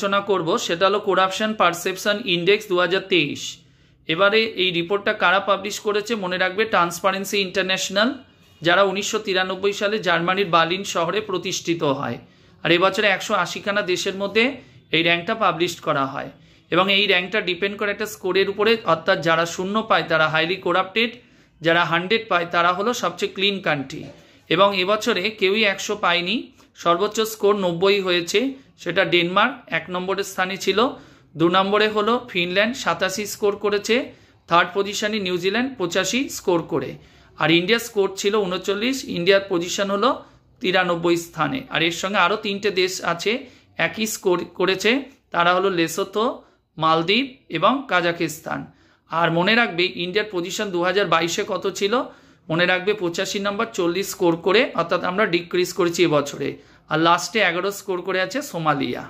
আলোচনা করব সেটা হলো করাপশন পারসেপশন ইন্ডেক্স 2023। এবারে এই রিপোর্টটা কারা পাবলিশ করেছে মনে রাখবে, ট্রান্সপারেন্সি ইন্টারন্যাশনাল, যারা 1993 সালে জার্মানির বার্লিন শহরে প্রতিষ্ঠিত হয়। আর এবছরে 180খানা দেশের মধ্যে এই র্যাঙ্কটা পাবলিশ করা হয় এবং এই র্যাঙ্কটা ডিপেন্ড করে একটা স্কোরের উপরে, অর্থাৎ যারা 0 পায় তারা হাইলি করাপ্টেড, যারা 100 পায় তারা হলো সবচেয়ে ক্লিন কান্ট্রি। এবং এবছরে কেউই 100 পায়নি, সর্বোচ্চ স্কোর 90 হয়েছে। সেটা ডেনমার্ক 1 নম্বরের স্থানে ছিল, 2 নম্বরে হলো ফিনল্যান্ড 87 স্কোর করেছে, থার্ড পজিশনে নিউজিল্যান্ড 85 স্কোর করে, আর ইন্ডিয়ার স্কোর ছিল 39, ইন্ডিয়ার পজিশন হলো 93 স্থানে। আর এর সঙ্গে আরও 3টে দেশ আছে একই স্কোর করেছে, তারা হলো লেসোথো, মালদ্বীপ এবং কাজাকিস্তান। আর মনে রাখবে ইন্ডিয়ার পজিশন 2022-এ কত ছিল, মনে রাখবে 85 নম্বর, 40 স্কোর করে, অর্থাৎ আমরা ডিক্রিজ করেছি এবছরে। আর লাস্টে 11 স্কোর করে আছে সোমালিয়া।